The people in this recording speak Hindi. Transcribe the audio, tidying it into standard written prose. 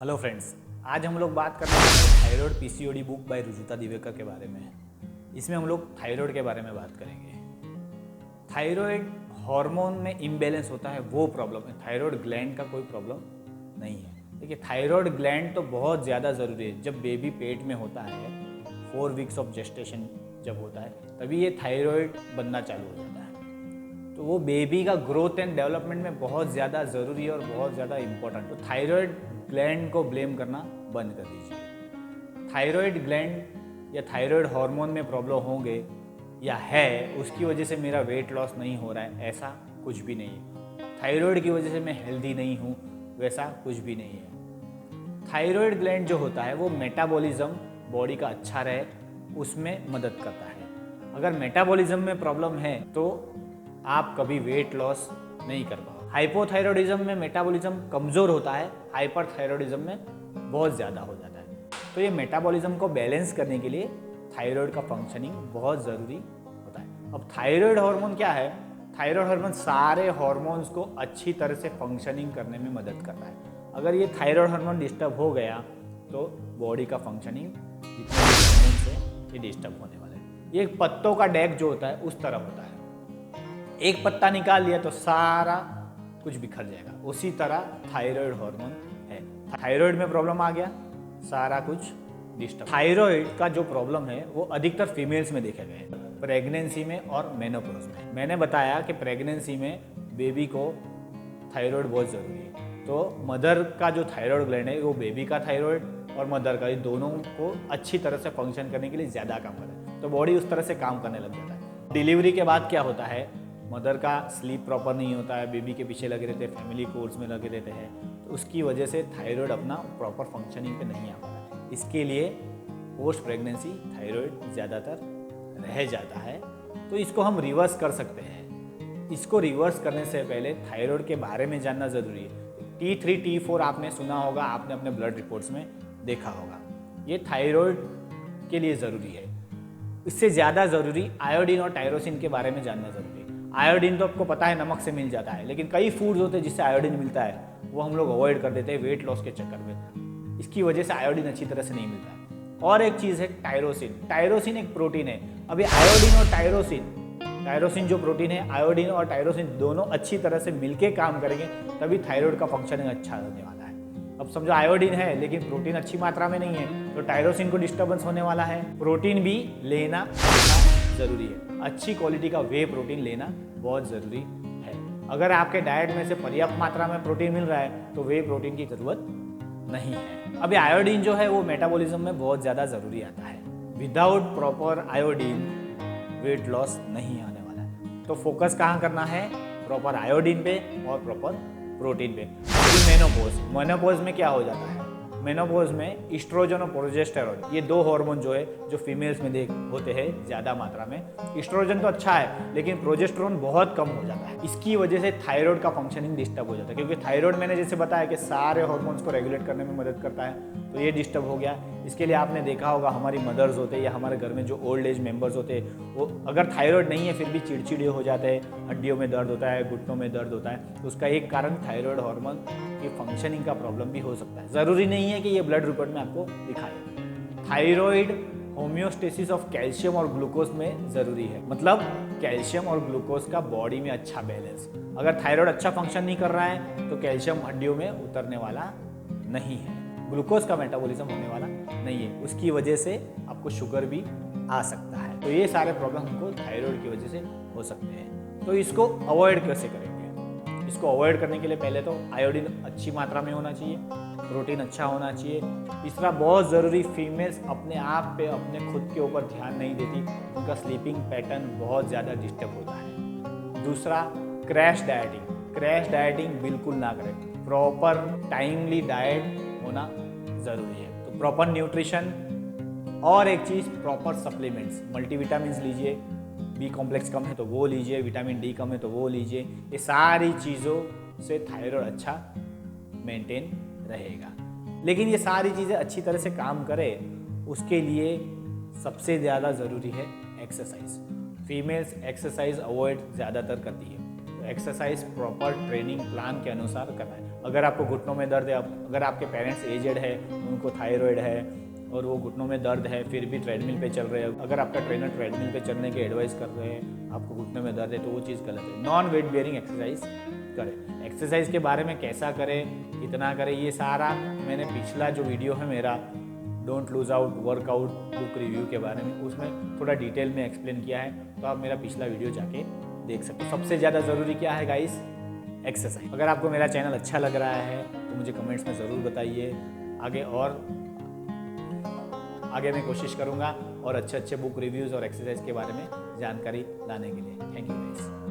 हेलो फ्रेंड्स, आज हम लोग बात करने वाले हैं thyroid PCOD book by Rujuta Diwekar के बारे में। इसमें हम लोग थायराइड के बारे में बात करेंगे। थायराइड हार्मोन में इम्बैलेंस होता है, वो प्रॉब्लम है। थायराइड ग्लैंड का कोई प्रॉब्लम नहीं है। देखिए, थायराइड ग्लैंड तो बहुत ज़्यादा ज़रूरी है। जब बेबी पेट में होता है, 4 वीक्स ऑफ जेस्टेशन जब होता है, तभी ये थायराइड बनना चालू हो जाता है। तो वो बेबी का ग्रोथ एंड डेवलपमेंट में बहुत ज़्यादा ज़रूरी है और बहुत ज़्यादा इम्पोर्टेंट। तो थायराइड ग्लैंड को ब्लेम करना बंद कर दीजिए। थायराइड ग्लैंड या थायराइड हार्मोन में प्रॉब्लम होंगे या है, उसकी वजह से मेरा वेट लॉस नहीं हो रहा है, ऐसा कुछ भी नहीं है। थायराइड की वजह से मैं हेल्दी नहीं हूँ, वैसा कुछ भी नहीं है। थायराइड ग्लैंड जो होता है वो मेटाबॉलिज्म बॉडी का अच्छा रहे उसमें मदद करता है। अगर मेटाबॉलिज्म में प्रॉब्लम है तो आप कभी वेट लॉस नहीं कर पाओ। हाइपोथायरॉयडिज्म में मेटाबॉलिज्म कमज़ोर होता है, हाइपरथायरॉयडिज्म में बहुत ज़्यादा हो जाता है। तो ये मेटाबॉलिज्म को बैलेंस करने के लिए थायराइड का फंक्शनिंग बहुत ज़रूरी होता है। अब थायराइड हार्मोन क्या है? थायराइड हार्मोन सारे हार्मोन्स को अच्छी तरह से फंक्शनिंग करने में मदद करता है। अगर ये थायराइड हार्मोन डिस्टर्ब हो गया तो बॉडी का फंक्शनिंग जितने भी हार्मोन्स है ये डिस्टर्ब होने वाला है। ये पत्तों का डेक जो होता है उस तरह होता है। एक पत्ता निकाल लिया तो सारा कुछ बिखर जाएगा। उसी तरह थायराइड हार्मोन है। थायराइड में प्रॉब्लम आ गया, सारा कुछ डिस्टर्ब। थायराइड का जो प्रॉब्लम है वो अधिकतर फीमेल्स में देखे गए, प्रेगनेंसी में और मेनोपॉज में। मैंने बताया कि प्रेगनेंसी में बेबी को थायराइड बहुत ज़रूरी है। तो मदर का जो थायराइड ग्लैंड है वो बेबी का थायराइड और मदर का, ये दोनों को अच्छी तरह से फंक्शन करने के लिए ज़्यादा काम करता है। तो बॉडी उस तरह से काम करने लग जाता है। डिलीवरी के बाद क्या होता है, मदर का स्लीप प्रॉपर नहीं होता है, बेबी के पीछे लगे रहते हैं, फैमिली कोर्स में लगे रहते हैं, तो उसकी वजह से थायराइड अपना प्रॉपर फंक्शनिंग पे नहीं आ पाता। इसके लिए पोस्ट प्रेगनेंसी थायराइड ज़्यादातर रह जाता है। तो इसको हम रिवर्स कर सकते हैं। इसको रिवर्स करने से पहले थायराइड के बारे में जानना ज़रूरी है। T3 T4 आपने सुना होगा, आपने अपने ब्लड रिपोर्ट्स में देखा होगा। ये थायराइड के लिए ज़रूरी है। इससे ज़्यादा ज़रूरी आयोडीन और टायरोसिन के बारे में जानना ज़रूरी है। आयोडीन तो आपको पता है नमक से मिल जाता है, लेकिन कई फूड्स होते हैं जिससे आयोडीन मिलता है, वो हम लोग अवॉइड कर देते हैं वेट लॉस के चक्कर में। इसकी वजह से आयोडीन अच्छी तरह से नहीं मिलता है। और एक चीज़ है टायरोसिन। टायरोसिन एक प्रोटीन है। अभी आयोडीन और टायरोसिन जो प्रोटीन है, आयोडीन और टायरोसिन दोनों अच्छी तरह से मिलके काम करेंगे, तभी थायराइड का फंक्शनिंग अच्छा होने वाला है। अब समझो आयोडीन है लेकिन प्रोटीन अच्छी मात्रा में नहीं है, तो टायरोसिन को डिस्टर्बेंस होने वाला है। प्रोटीन भी लेना ज़रूरी है। अच्छी क्वालिटी का वे प्रोटीन लेना बहुत ज़रूरी है। अगर आपके डाइट में से पर्याप्त मात्रा में प्रोटीन मिल रहा है तो वे प्रोटीन की ज़रूरत नहीं है। अभी आयोडीन जो है वो मेटाबॉलिज्म में बहुत ज़्यादा ज़रूरी आता है। Without proper iodine weight loss नहीं आने वाला है। तो फोकस कहाँ करना है? प्रॉपर आयोडीन पे और प्रॉपर प्रोटीन पे। मेनोपॉज में क्या हो जाता है? मेनोपॉज में इस्ट्रोजन और प्रोजेस्टेरोन, ये दो हार्मोन जो है जो फीमेल्स में होते हैं ज़्यादा मात्रा में। इस्ट्रोजन तो अच्छा है लेकिन प्रोजेस्टेरोन बहुत कम हो जाता है। इसकी वजह से थायराइड का फंक्शनिंग डिस्टर्ब हो जाता है, क्योंकि थायराइड मैंने जैसे बताया कि सारे हार्मोन्स को रेगुलेट करने में मदद करता है। तो ये डिस्टर्ब हो गया। इसके लिए आपने देखा होगा हमारी मदर्स होते हैं या हमारे घर में जो ओल्ड एज मेंबर्स होते हैं, वो अगर थायराइड नहीं है फिर भी चिड़चिड़े हो जाते हैं, हड्डियों में दर्द होता है, घुटनों में दर्द होता है। तो उसका एक कारण थायराइड हार्मोन की फंक्शनिंग का प्रॉब्लम भी हो सकता है। ज़रूरी नहीं है कि ये ब्लड रिपोर्ट में आपको दिखाए। थायराइड होम्योस्टेसिस ऑफ कैल्शियम और ग्लूकोज में ज़रूरी है। मतलब कैल्शियम और ग्लूकोज का बॉडी में अच्छा बैलेंस। अगर थायराइड अच्छा फंक्शन नहीं कर रहा है तो कैल्शियम हड्डियों में उतरने वाला नहीं है, ग्लूकोज का मेटाबॉलिज्म होने वाला नहीं है। उसकी वजह से आपको शुगर भी आ सकता है। तो ये सारे प्रॉब्लम हमको थायराइड की वजह से हो सकते हैं। तो इसको अवॉइड कैसे करेंगे? इसको अवॉइड करने के लिए पहले तो आयोडीन अच्छी मात्रा में होना चाहिए, प्रोटीन अच्छा होना चाहिए। तीसरा बहुत ज़रूरी, फीमेल्स अपने आप पे अपने खुद के ऊपर ध्यान नहीं देती, उनका स्लीपिंग पैटर्न बहुत ज़्यादा डिस्टर्ब होता है। दूसरा, क्रैश डाइटिंग बिल्कुल ना करें। प्रॉपर टाइमली डाइट होना ज़रूरी है। तो प्रॉपर न्यूट्रिशन और एक चीज़ प्रॉपर सप्लीमेंट्स, मल्टीविटामिन्स लीजिए, बी कॉम्प्लेक्स कम है तो वो लीजिए, विटामिन डी कम है तो वो लीजिए। ये सारी चीज़ों से थायराइड अच्छा मेंटेन रहेगा। लेकिन ये सारी चीज़ें अच्छी तरह से काम करे उसके लिए सबसे ज़्यादा ज़रूरी है एक्सरसाइज। फीमेल्स एक्सरसाइज अवॉइड ज़्यादातर करती है, तो एक्सरसाइज प्रॉपर ट्रेनिंग प्लान के अनुसार करना है। अगर आपको घुटनों में दर्द है, अगर आपके पेरेंट्स एजेड है, उनको थायराइड है और वो घुटनों में दर्द है फिर भी ट्रेडमिल पे चल रहे हैं, अगर आपका ट्रेनर ट्रेडमिल पे चलने के एडवाइस कर रहे हैं, आपको घुटनों में दर्द है, तो वो चीज़ गलत है। नॉन वेट बेयरिंग एक्सरसाइज करें। एक्सरसाइज के बारे में कैसा करें, कितना करें, ये सारा मैंने पिछला जो वीडियो है मेरा don't lose out workout book review के बारे में, उसमें थोड़ा डिटेल में एक्सप्लेन किया है, तो आप मेरा पिछला वीडियो जाके देख सकते हो। सबसे ज़्यादा ज़रूरी क्या है गाइस? एक्सरसाइज। अगर आपको मेरा चैनल अच्छा लग रहा है तो मुझे कमेंट्स में ज़रूर बताइए। आगे मैं कोशिश करूँगा और अच्छे बुक रिव्यूज़ और एक्सरसाइज के बारे में जानकारी लाने के लिए। Thank you guys.